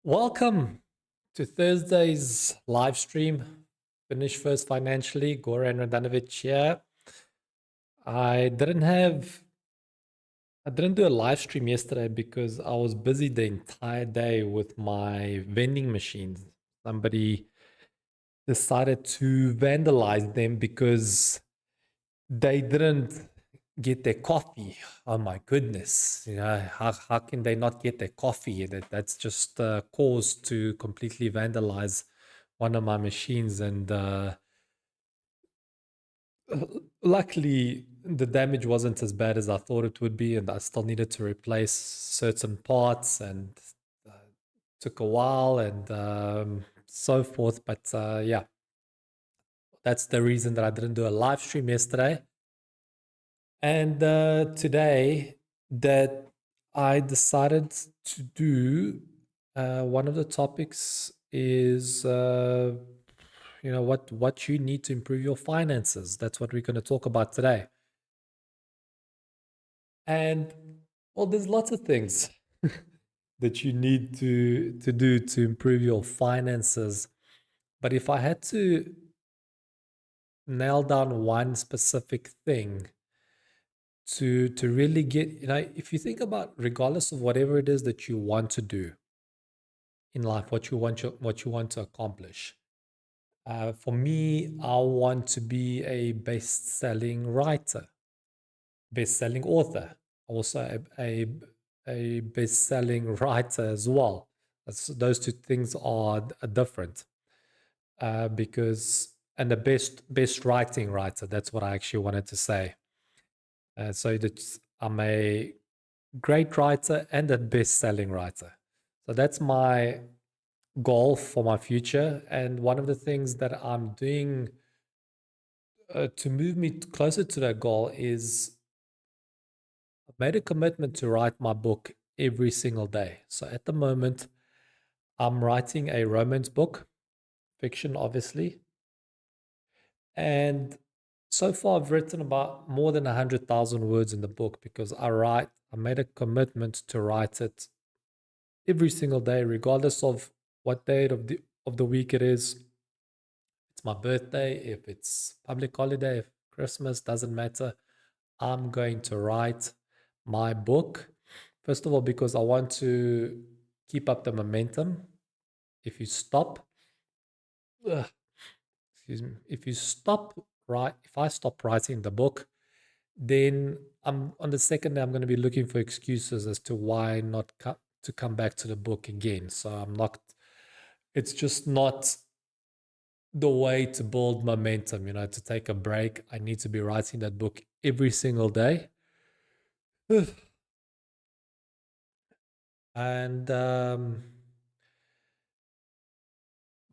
Welcome to Thursday's live stream. Finish first financially. Goran Radanovic here. I didn't have I didn't do a live stream yesterday because I was busy the entire day with my vending machines. Somebody decided to vandalize them because they didn't get their coffee. Oh my goodness. How can they not get their coffee? That's just cause to completely vandalize one of my machines. And luckily, the damage wasn't as bad as I thought it would be. And I still needed to replace certain parts and uh, took a while and so forth. But yeah, that's the reason that I didn't do a live stream yesterday. And today that I decided to do one of the topics is what you need to improve your finances. That's what we're going to talk about today. And well, there's lots of things that you need to do to improve your finances. But if I had to nail down one specific thing to really get, if you think about, regardless of whatever it is that you want to do in life, what you want to accomplish. For me, I want to be a best-selling writer, best-selling author, also a best-selling writer as well. Those two things are different, because and the best writing writer. That's what I actually wanted to say. So that I'm a great writer and a best-selling writer. So that's my goal for my future. And one of the things that I'm doing to move me closer to that goal is I've made a commitment to write my book every single day. So at the moment, I'm writing a romance book, fiction, obviously. And so far, I've written about more than 100,000 words in the book because I made a commitment to write it every single day, regardless of what day of the week it is. It's my birthday, if it's public holiday, if Christmas, doesn't matter. I'm going to write my book. First of all, because I want to keep up the momentum. If you stop, ugh, excuse me, if I stop writing the book, then I'm on the second day, I'm going to be looking for excuses as to why not to come back to the book again. So it's just not the way to build momentum, to take a break. I need to be writing that book every single day. And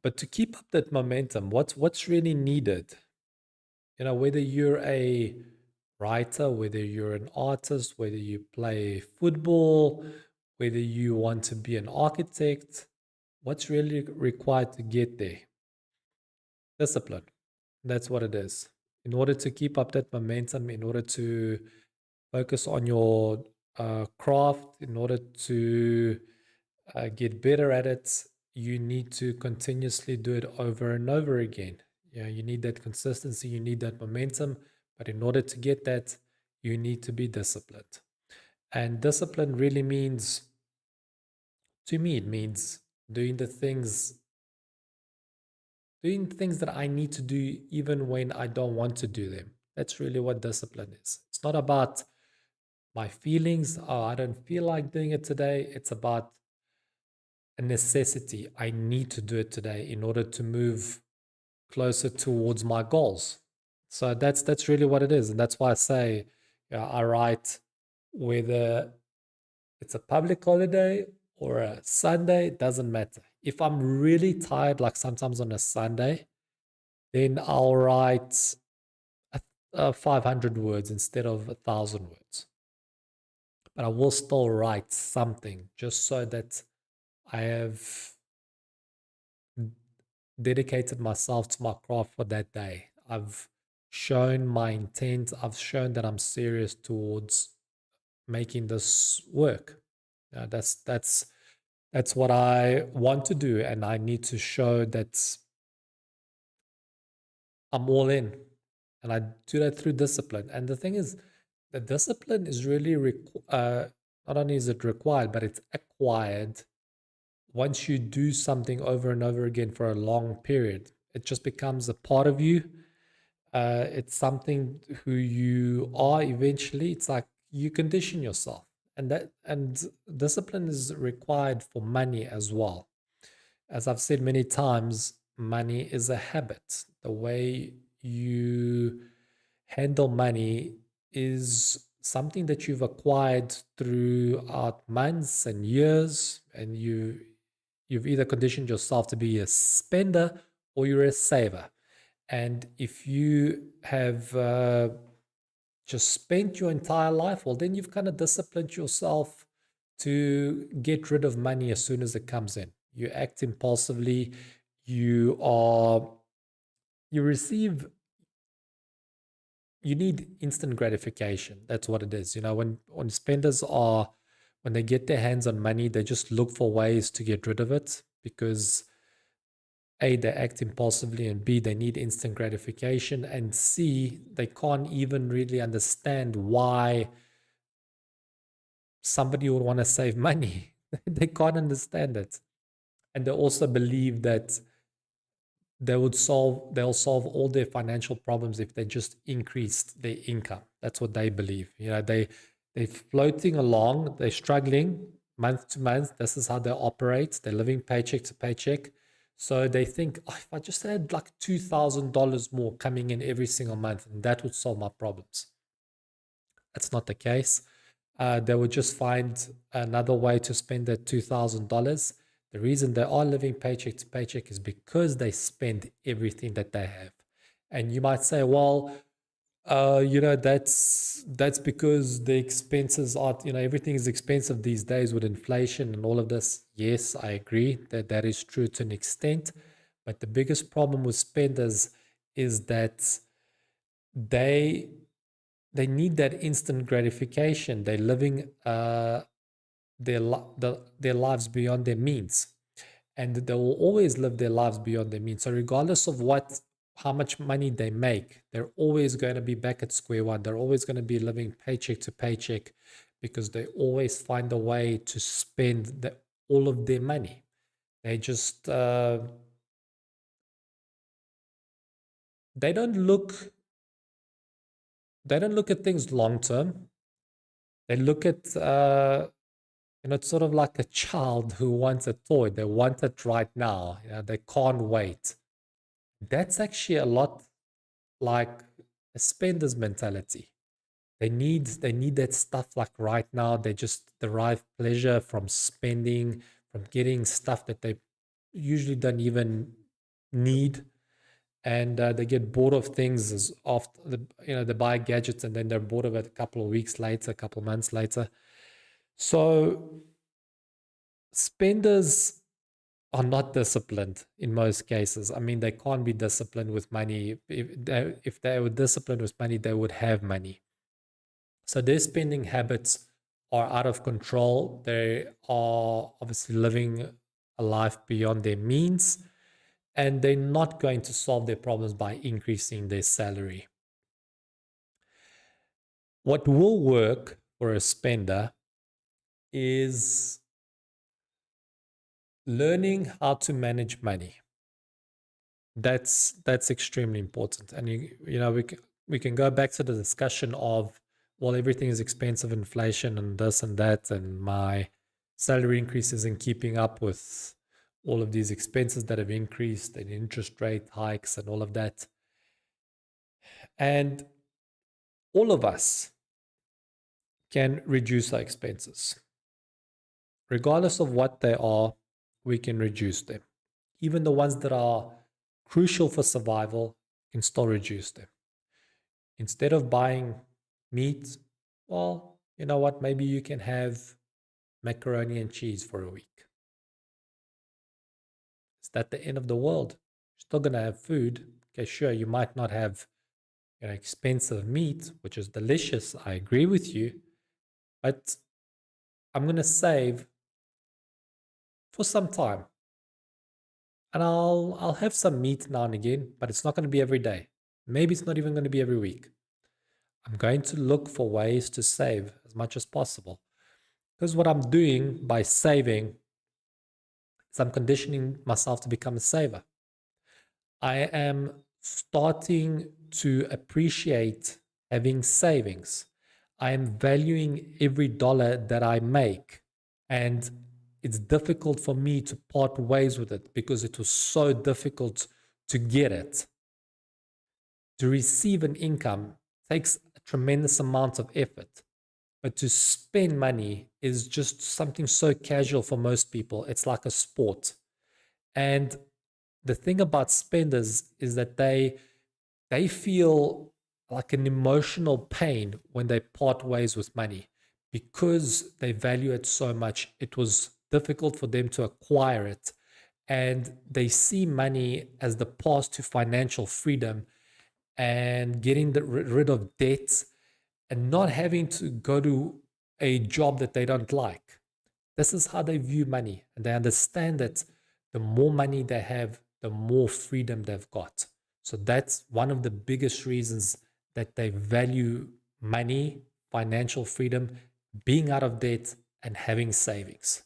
but to keep up that momentum, what's really needed? Whether you're a writer, whether you're an artist, whether you play football, whether you want to be an architect, what's really required to get there? Discipline. That's what it is. In order to keep up that momentum, in order to focus on your craft, in order to get better at it, you need to continuously do it over and over again. You need that consistency, you need that momentum, but in order to get that, you need to be disciplined. And discipline really means, to me, it means doing things that I need to do even when I don't want to do them. That's really what discipline is. It's not about my feelings. Oh, I don't feel like doing it today. It's about a necessity. I need to do it today in order to move closer towards my goals. So that's really what it is, and that's why I say, I write whether it's a public holiday or a Sunday. It doesn't matter. If I'm really tired, like sometimes on a Sunday, then I'll write 500 words instead of 1,000 words. But I will still write something just so that I have dedicated myself to my craft for that day. I've shown my intent. I've shown that I'm serious towards making this work. That's That's what I want to do, and I need to show that I'm all in, and I do that through discipline. And the thing is, the discipline is really not only is it required, but it's acquired once you do something over and over again for a long period. It just becomes a part of you. It's something who you are eventually. It's like you condition yourself, and discipline is required for money as well. As I've said many times, money is a habit. The way you handle money is something that you've acquired throughout months and years, and you've either conditioned yourself to be a spender or you're a saver. And if you have just spent your entire life, well, then you've kind of disciplined yourself to get rid of money as soon as it comes in. You act impulsively. You are, you receive, you need instant gratification. That's what it is. You know, when spenders are, when they get their hands on money, they just look for ways to get rid of it because A, they act impulsively, and B, they need instant gratification, and C, they can't even really understand why somebody would want to save money. They can't understand it. And they also believe that they'll solve all their financial problems if they just increased their income. That's what they believe. You know, they're floating along, they're struggling month to month. This is how they operate. They're living paycheck to paycheck. So they think, oh, if I just had like $2,000 more coming in every single month, and that would solve my problems. That's not the case. They would just find another way to spend that $2,000. The reason they are living paycheck to paycheck is because they spend everything that they have. And you might say, well, that's because the expenses are, everything is expensive these days with inflation and all of this. Yes, I agree that that is true to an extent. But the biggest problem with spenders is that they they need that instant gratification. They're living their lives beyond their means, and they will always live their lives beyond their means. So regardless of how much money they make, they're always going to be back at square one. They're always going to be living paycheck to paycheck because they always find a way to spend all of their money. They just they don't look at things long term. They look at it's sort of like a child who wants a toy. They want it right now. They can't wait. That's actually a lot like a spender's mentality. They need that stuff like right now. They just derive pleasure from spending, from getting stuff that they usually don't even need, and they get bored of things as often. They buy gadgets and then they're bored of it a couple of weeks later, a couple of months later. So spenders are not disciplined in most cases. I mean, they can't be disciplined with money. If they were disciplined with money, they would have money. So their spending habits are out of control. They are obviously living a life beyond their means, and they're not going to solve their problems by increasing their salary. What will work for a spender is learning how to manage money. That's extremely important. And we can go back to the discussion of, well, everything is expensive, inflation and this and that, and my salary increase isn't keeping up with all of these expenses that have increased and interest rate hikes and all of that. And all of us can reduce our expenses. Regardless of what they are, we can reduce them. Even the ones that are crucial for survival, can still reduce them. Instead of buying meat, well, you know what? Maybe you can have macaroni and cheese for a week. Is that the end of the world? You're still going to have food. Okay, sure, you might not have expensive meat, which is delicious. I agree with you. But I'm going to save for some time. And I'll have some meat now and again, but it's not going to be every day. Maybe it's not even going to be every week. I'm going to look for ways to save as much as possible. Because what I'm doing by saving is I'm conditioning myself to become a saver. I am starting to appreciate having savings. I am valuing every dollar that I make. And it's difficult for me to part ways with it because it was so difficult to get it. To receive an income takes a tremendous amount of effort. But to spend money is just something so casual for most people. It's like a sport. And the thing about spenders is that they feel like an emotional pain when they part ways with money because they value it so much. It was difficult for them to acquire it. And they see money as the path to financial freedom and getting rid of debts and not having to go to a job that they don't like. This is how they view money. And they understand that the more money they have, the more freedom they've got. So that's one of the biggest reasons that they value money, financial freedom, being out of debt, and having savings.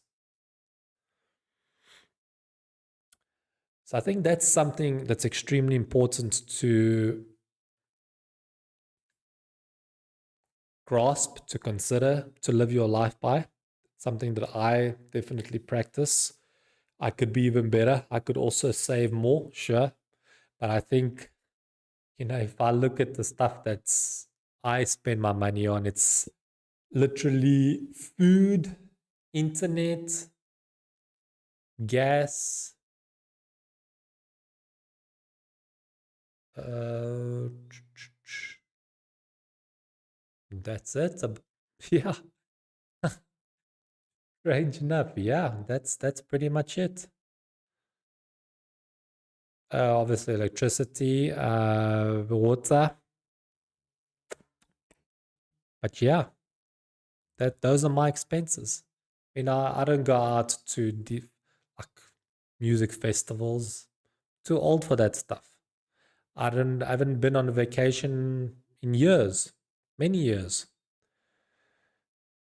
So I think that's something that's extremely important to grasp, to consider, to live your life by. Something that I definitely practice. I could be even better. I could also save more, sure. But I think, if I look at the stuff that's I spend my money on, it's literally food, internet, gas, uh, that's it. Yeah, strange enough. Yeah, that's pretty much it. Obviously, electricity, water. But yeah, those are my expenses. I don't go out to like music festivals. Too old for that stuff. I haven't been on a vacation in years, many years,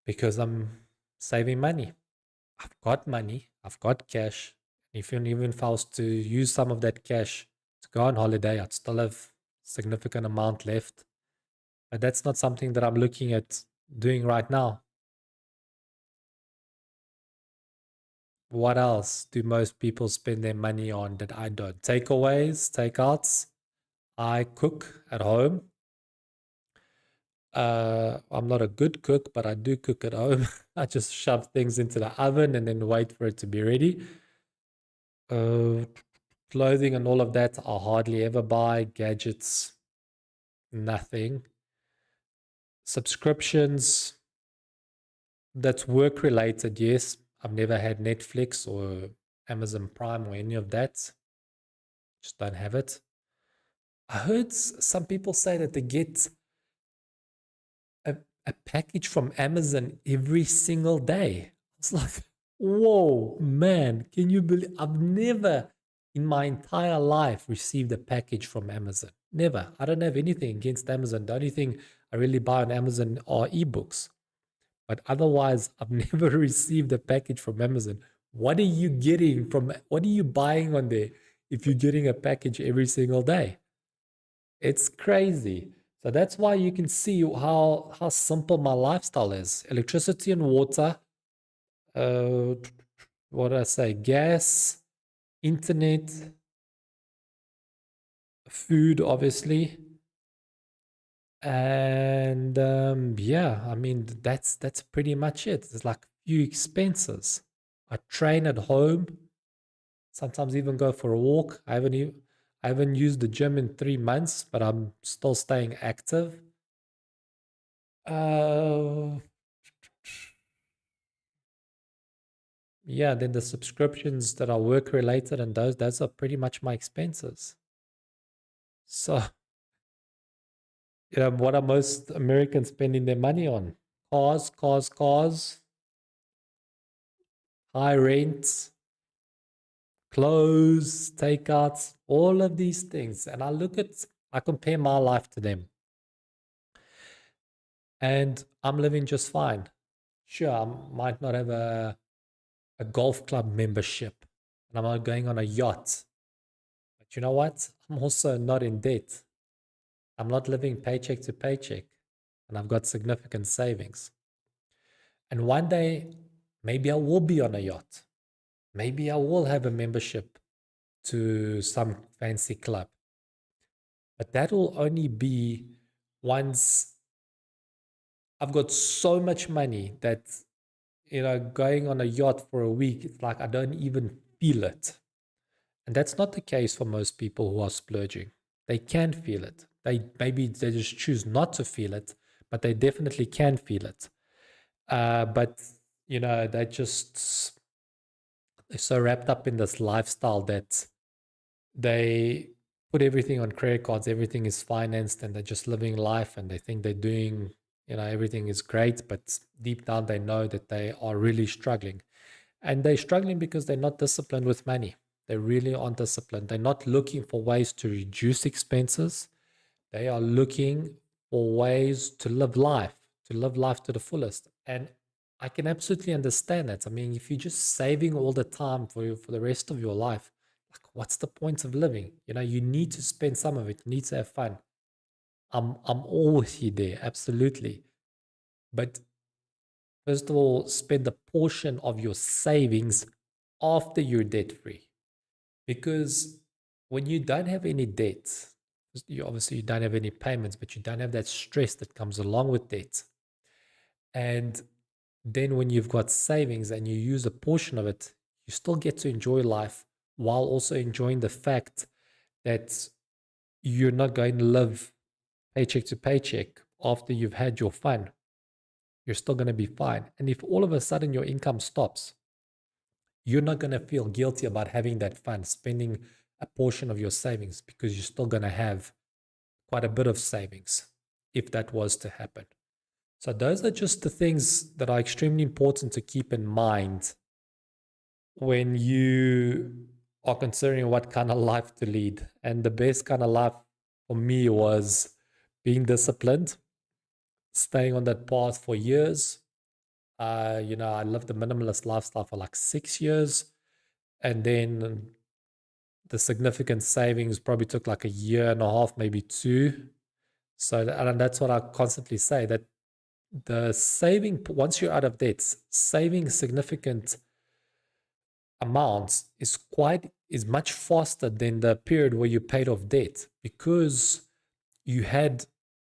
because I'm saving money. I've got money, I've got cash. Even if I was to use some of that cash to go on holiday, I'd still have significant amount left. But that's not something that I'm looking at doing right now. What else do most people spend their money on that I don't? Takeaways, takeouts. I cook at home. I'm not a good cook, but I do cook at home. I just shove things into the oven and then wait for it to be ready. Uh, Clothing and all of that, I hardly ever buy. Gadgets, nothing. Subscriptions, that's work related, yes. I've never had Netflix or Amazon Prime or any of that. Just don't have it. I heard some people say that they get a package from Amazon every single day. It's like, whoa, man, can you believe? I've never in my entire life received a package from Amazon. Never. I don't have anything against Amazon. The only thing I really buy on Amazon are ebooks. But otherwise, I've never received a package from Amazon. What are you getting from, what are you buying on there if you're getting a package every single day? It's crazy. So that's why you can see how simple my lifestyle is. Electricity and water, uh, what did I say? Gas, internet, food, obviously. And yeah, I mean that's pretty much it. It's like few expenses. I train at home, sometimes even go for a walk. I haven't used the gym in 3 months, but I'm still staying active. Uh, yeah, then the subscriptions that are work related and those are pretty much my expenses. So, what are most Americans spending their money on? Cars, high rents, clothes, takeouts, all of these things. And I compare my life to them. And I'm living just fine. Sure, I might not have a golf club membership, and I'm not going on a yacht. But you know what? I'm also not in debt. I'm not living paycheck to paycheck, and I've got significant savings. And one day, maybe I will be on a yacht. Maybe I will have a membership to some fancy club. But that will only be once I've got so much money that, going on a yacht for a week, it's like I don't even feel it. And that's not the case for most people who are splurging. They can feel it. Maybe they just choose not to feel it, but they definitely can feel it. But they're so wrapped up in this lifestyle that they put everything on credit cards, everything is financed, and they're just living life, and they think they're doing, everything is great, but deep down they know that they are really struggling. And they're struggling because they're not disciplined with money. They really aren't disciplined. They're not looking for ways to reduce expenses. They are looking for ways to live life to the fullest. And I can absolutely understand that. I mean, if you're just saving all the time for the rest of your life, like, what's the point of living? You need to spend some of it. You need to have fun. I'm all with you there, absolutely. But first of all, spend a portion of your savings after you're debt free. Because when you don't have any debt, you don't have any payments, but you don't have that stress that comes along with debt. And then when you've got savings and you use a portion of it, you still get to enjoy life while also enjoying the fact that you're not going to live paycheck to paycheck after you've had your fun. You're still going to be fine. And if all of a sudden your income stops, you're not going to feel guilty about having that fun, spending a portion of your savings, because you're still going to have quite a bit of savings if that was to happen. So those are just the things that are extremely important to keep in mind when you are considering what kind of life to lead. And the best kind of life for me was being disciplined, staying on that path for years. I lived the minimalist lifestyle for like 6 years. And then the significant savings probably took like a year and a half, maybe 2. So, and that's what I constantly say, that the saving, once you're out of debt, saving significant amounts is much faster than the period where you paid off debt, because you had,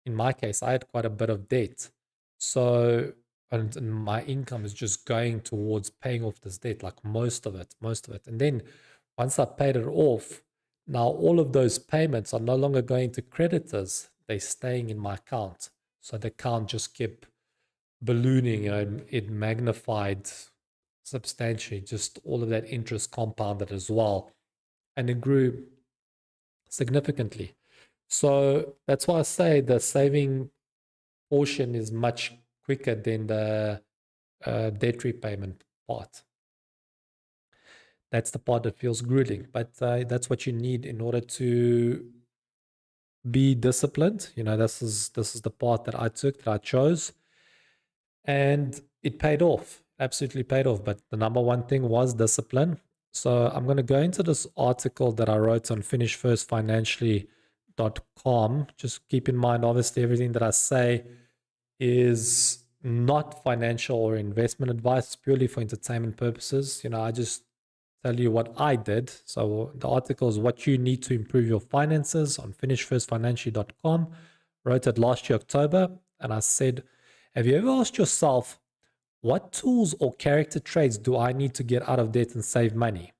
in my case, I had quite a bit of debt. So, and my income is just going towards paying off this debt, like most of it. And then once I paid it off, now all of those payments are no longer going to creditors. They're staying in my account. So the account just kept ballooning, it magnified substantially, just all of that interest compounded as well. And it grew significantly. So that's why I say the saving portion is much quicker than the debt repayment part. That's the part that feels grueling, but that's what you need in order to be disciplined. This is the path that I took, that I chose, and it paid off, absolutely paid off. But the number one thing was discipline. So I'm going to go into this article that I wrote on finishfirstfinancially.com. Just keep in mind, obviously, everything that I say is not financial or investment advice. It's purely for entertainment purposes. I just tell you what I did. So the article is what you need to improve your finances on finishfirstfinancially.com. Wrote it last year, October. And I said, have you ever asked yourself, what tools or character traits do I need to get out of debt and save money?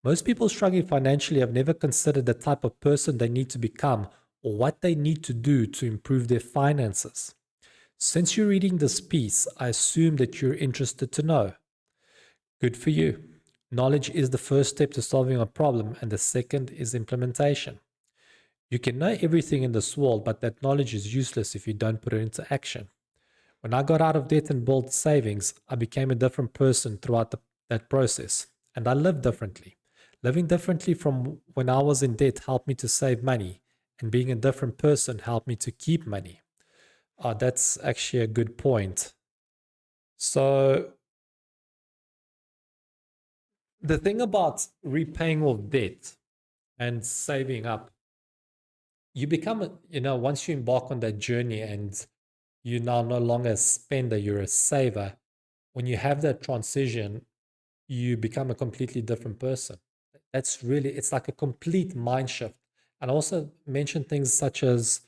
Most people struggling financially have never considered the type of person they need to become or what they need to do to improve their finances. Since you're reading this piece, I assume that you're interested to know. Good for you. Knowledge is the first step to solving a problem, and the second is implementation. You can know everything in this world, but that knowledge is useless if you don't put it into action. When I got out of debt and built savings, I became a different person throughout that process, and I lived differently. Living differently from when I was in debt helped me to save money, and being a different person helped me to keep money. That's actually a good point. So, the thing about repaying off debt and saving up, you become, once you embark on that journey and you're now no longer a spender, you're a saver. When you have that transition, you become a completely different person. That's really, it's like a complete mind shift. And I also mention things such as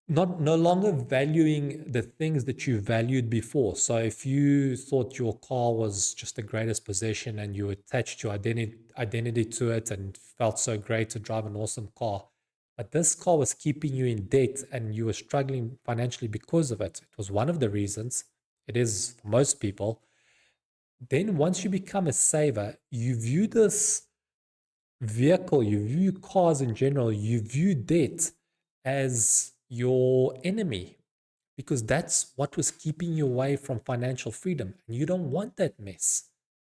no longer valuing the things that you valued before. So if you thought your car was just the greatest possession and you attached your identity to it and felt so great to drive an awesome car, but this car was keeping you in debt and you were struggling financially because of it. It was one of the reasons. It is for most people. Then once you become a saver, you view this vehicle, you view cars in general, you view debt as your enemy because that's what was keeping you away from financial freedom. And you don't want that mess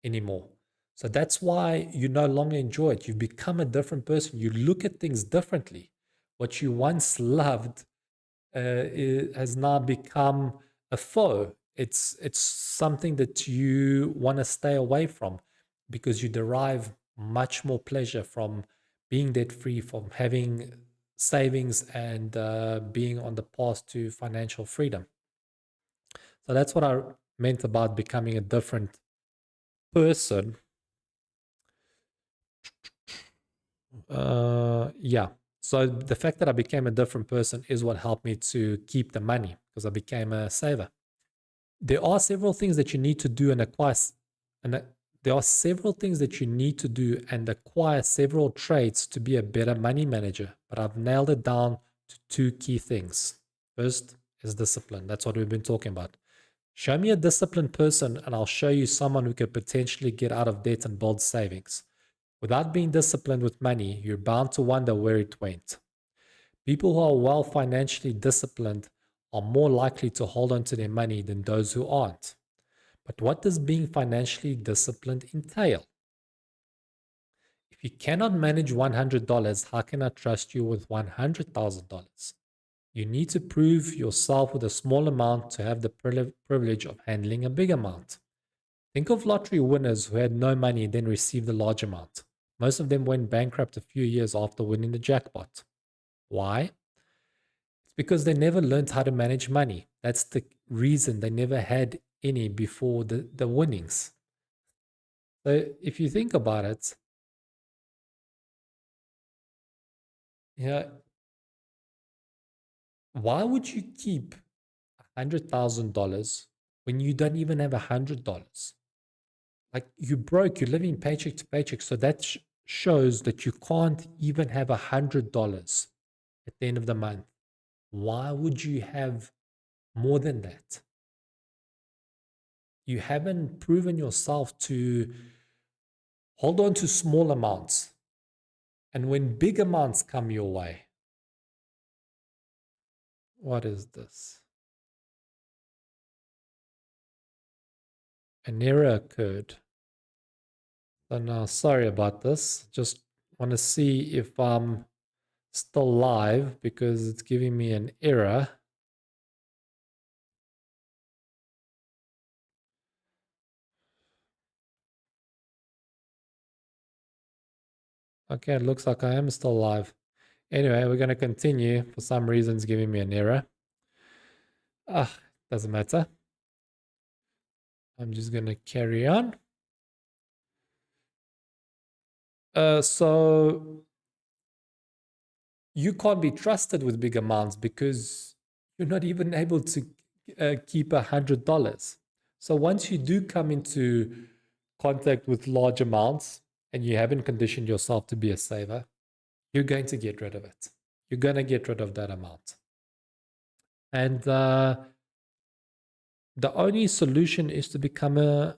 anymore. So that's why you no longer enjoy it. You've become a different person. You look at things differently. What you once loved has now become a foe. It's something that you want to stay away from because you derive much more pleasure from being debt free, from having savings, and being on the path to financial freedom. So that's what I meant about becoming a different person. Yeah. So the fact that I became a different person is what helped me to keep the money because I became a saver. There are several things that you need to do and acquire, and there are several things that you need to do and acquire several traits to be a better money manager. But I've nailed it down to two key things. First is discipline. That's what we've been talking about. Show me a disciplined person, and I'll show you someone who could potentially get out of debt and build savings. Without being disciplined with money, you're bound to wonder where it went. People who are well financially disciplined are more likely to hold on to their money than those who aren't. But what does being financially disciplined entail? If you cannot manage $100, how can I trust you with $100,000? You need to prove yourself with a small amount to have the privilege of handling a big amount. Think of lottery winners who had no money and then received a large amount. Most of them went bankrupt a few years after winning the jackpot. Why? It's because they never learned how to manage money. That's the reason they never had any before the winnings. So if you think about it, yeah, why would you keep $100,000 when you don't even have $100? Like you broke, you're living paycheck to paycheck. So that shows that you can't even have $100 at the end of the month. Why would you have more than that? You haven't proven yourself to hold on to small amounts. And when big amounts come your way, what is this? An error occurred. So now, sorry about this. Just want to see if I'm still live because it's giving me an error. Okay, it looks like I am still live. Anyway, we're going to continue. For some reason, it's giving me an error. Doesn't matter. I'm just going to carry on. So you can't be trusted with big amounts because you're not even able to keep $100. So once you do come into contact with large amounts and you haven't conditioned yourself to be a saver, you're going to get rid of it. You're going to get rid of that amount. And the only solution is to become a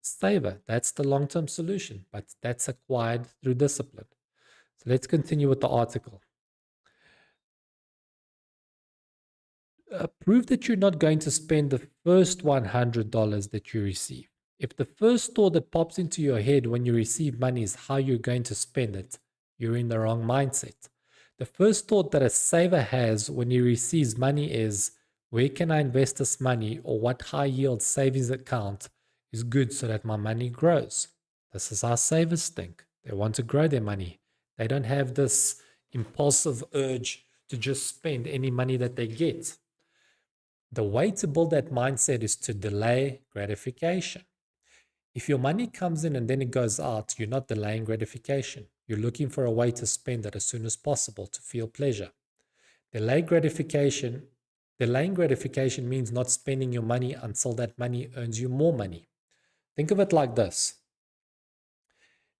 saver. That's the long-term solution, but that's acquired through discipline. So let's continue with the article. Prove that you're not going to spend the first $100 that you receive. If the first thought that pops into your head when you receive money is how you're going to spend it, you're in the wrong mindset. The first thought that a saver has when he receives money is, where can I invest this money, or what high yield savings account is good so that my money grows? This is how savers think. They want to grow their money. They don't have this impulsive urge to just spend any money that they get. The way to build that mindset is to delay gratification. If your money comes in and then it goes out, you're not delaying gratification. You're looking for a way to spend it as soon as possible to feel pleasure. Delaying gratification means not spending your money until that money earns you more money. Think of it like this.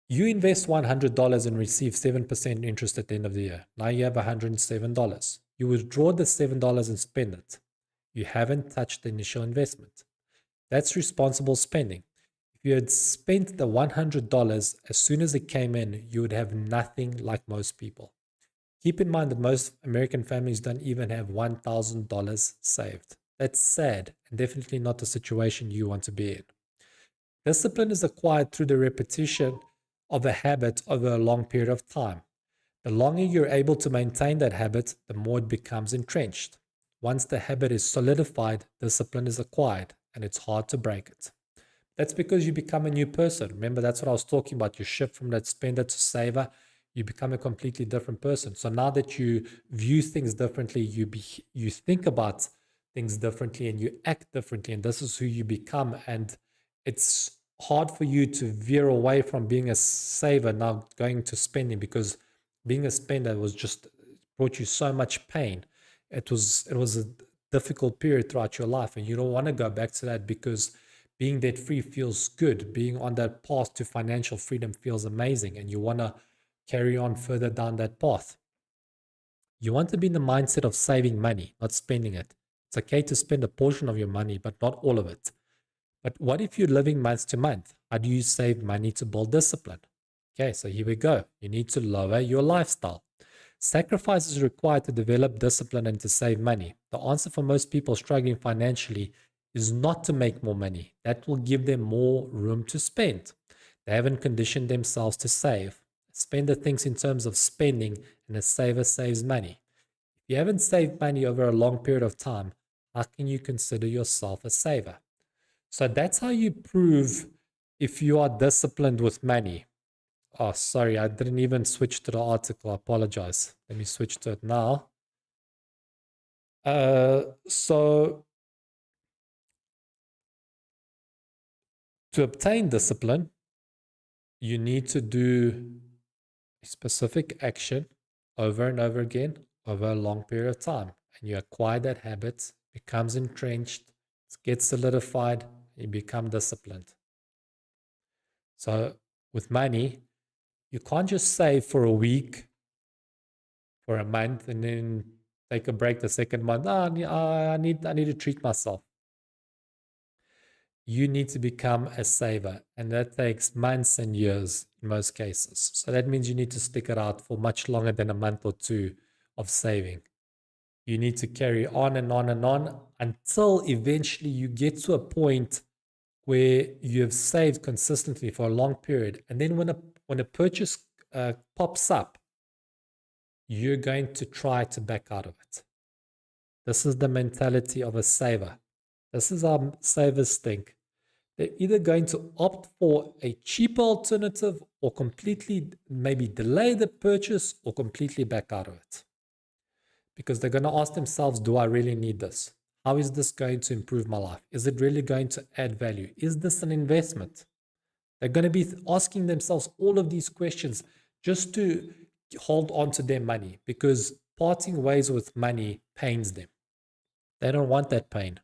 You invest $100 and receive 7% interest at the end of the year. Now you have $107. You withdraw the $7 and spend it. You haven't touched the initial investment. That's responsible spending. If you had spent the $100 as soon as it came in, you would have nothing like most people. Keep in mind that most American families don't even have $1,000 saved. That's sad and definitely not the situation you want to be in. Discipline is acquired through the repetition of a habit over a long period of time. The longer you're able to maintain that habit, the more it becomes entrenched. Once the habit is solidified, discipline is acquired, and it's hard to break it. That's because you become a new person. Remember, that's what I was talking about. You shift from that spender to saver. You become a completely different person. So now that you view things differently, you think about things differently, and you act differently, and this is who you become. And it's hard for you to veer away from being a saver now going to spending, because being a spender brought you so much pain. It was a difficult period throughout your life, and you don't want to go back to that, because being debt free feels good. Being on that path to financial freedom feels amazing, and you want to carry on further down that path. You want to be in the mindset of saving money, not spending it. It's okay to spend a portion of your money, but not all of it. But what if you're living month to month? How do you save money to build discipline? Okay, so here we go. You need to lower your lifestyle. Sacrifice is required to develop discipline and to save money. The answer for most people struggling financially is not to make more money. That will give them more room to spend. They haven't conditioned themselves to save. A spender thinks in terms of spending, and a saver saves money. If you haven't saved money over a long period of time, how can you consider yourself a saver? So that's how you prove if you are disciplined with money. Oh, sorry, I didn't even switch to the article. I apologize. Let me switch to it now. So to obtain discipline, you need to do a specific action over and over again over a long period of time. And you acquire that habit, becomes entrenched, it gets solidified, you become disciplined. So with money, you can't just save for a week, for a month, and then take a break the second month. I need to treat myself. You need to become a saver, and that takes months and years in most cases. So that means you need to stick it out for much longer than a month or two of saving. You need to carry on and on and on until eventually you get to a point where you have saved consistently for a long period. And then when a purchase pops up, you're going to try to back out of it. This is the mentality of a saver. This is how savers think. They're either going to opt for a cheaper alternative, or completely maybe delay the purchase, or completely back out of it. Because they're going to ask themselves, do I really need this? How is this going to improve my life? Is it really going to add value? Is this an investment? They're going to be asking themselves all of these questions just to hold on to their money, because parting ways with money pains them. They don't want that pain.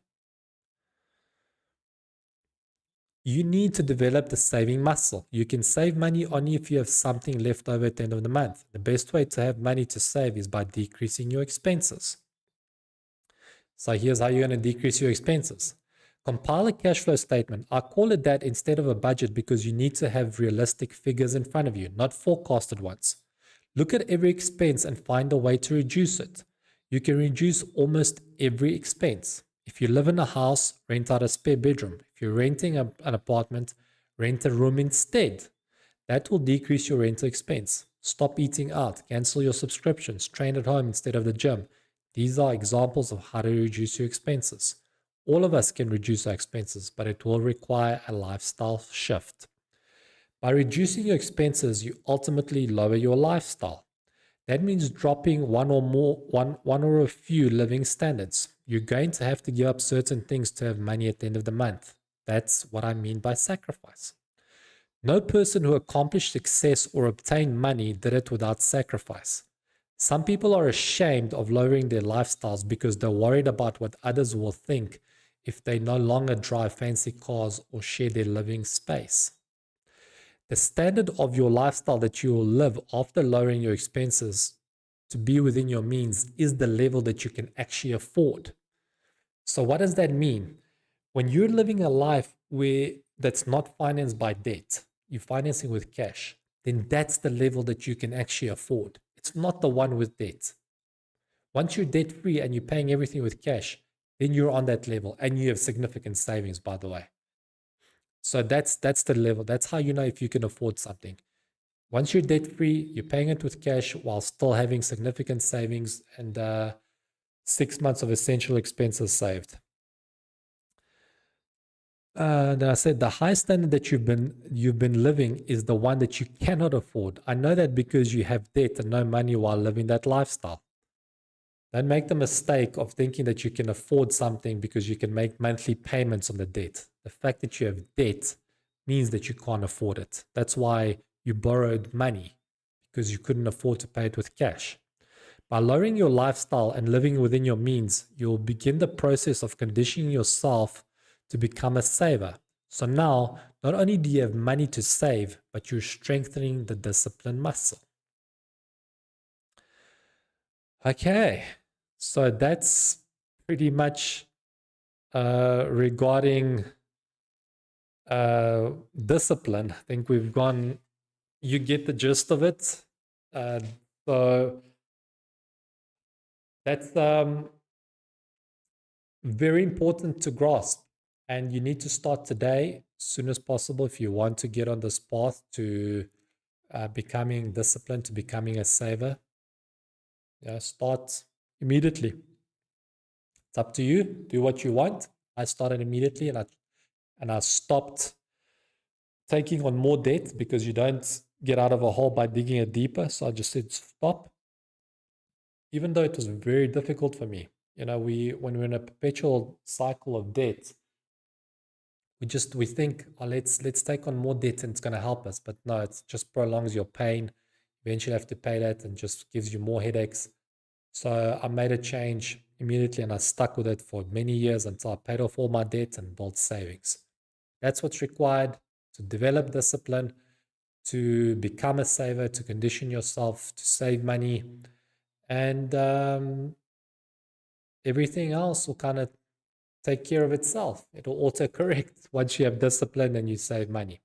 You need to develop the saving muscle. You can save money only if you have something left over at the end of the month. The best way to have money to save is by decreasing your expenses. So here's how you're going to decrease your expenses. Compile a cash flow statement. I call it that instead of a budget, because you need to have realistic figures in front of you, not forecasted ones. Look at every expense and find a way to reduce it. You can reduce almost every expense. If you live in a house, rent out a spare bedroom. If you're renting an apartment, rent a room instead. That will decrease your rental expense. Stop eating out, cancel your subscriptions, train at home instead of the gym. These are examples of how to reduce your expenses. All of us can reduce our expenses, but it will require a lifestyle shift. By reducing your expenses, you ultimately lower your lifestyle. That means dropping one or a few living standards. You're going to have to give up certain things to have money at the end of the month. That's what I mean by sacrifice. No person who accomplished success or obtained money did it without sacrifice. Some people are ashamed of lowering their lifestyles because they're worried about what others will think if they no longer drive fancy cars or share their living space. The standard of your lifestyle that you will live after lowering your expenses to be within your means is the level that you can actually afford. So what does that mean? When you're living a life that's not financed by debt, you're financing with cash, then that's the level that you can actually afford. It's not the one with debt. Once you're debt free and you're paying everything with cash, then you're on that level and you have significant savings, by the way. So that's the level. That's how you know if you can afford something. Once you're debt free, you're paying it with cash while still having significant savings and 6 months of essential expenses saved. Then I said the high standard that you've been living is the one that you cannot afford. I know that because you have debt and no money while living that lifestyle. Don't make the mistake of thinking that you can afford something because you can make monthly payments on the debt. The fact that you have debt means that you can't afford it. That's why you borrowed money, because you couldn't afford to pay it with cash. By lowering your lifestyle and living within your means, you'll begin the process of conditioning yourself to become a saver. So now, not only do you have money to save, but you're strengthening the discipline muscle. Okay, so that's pretty much regarding discipline. I think you get the gist of it. So that's very important to grasp. And you need to start today, as soon as possible, if you want to get on this path to becoming disciplined, to becoming a saver. Yeah, start immediately. It's up to you. Do what you want. I started immediately and I stopped taking on more debt because you don't get out of a hole by digging it deeper. So I just said stop. Even though it was very difficult for me. You know, when we're in a perpetual cycle of debt, we think, oh, let's take on more debt and it's going to help us. But no, it just prolongs your pain. Eventually have to pay that and just gives you more headaches. So I made a change immediately and I stuck with it for many years until I paid off all my debt and built savings. That's what's required to develop discipline, to become a saver, to condition yourself to save money. And everything else will kind of take care of itself. It'll auto-correct once you have discipline and you save money.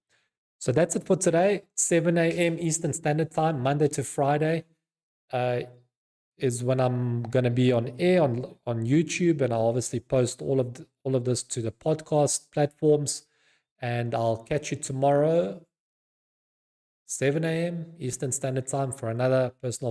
So that's it for today. 7 a.m. Eastern Standard Time, Monday to Friday, is when I'm going to be on air on YouTube, and I'll obviously post all of this to the podcast platforms. And I'll catch you tomorrow, 7 a.m. Eastern Standard Time, for another personal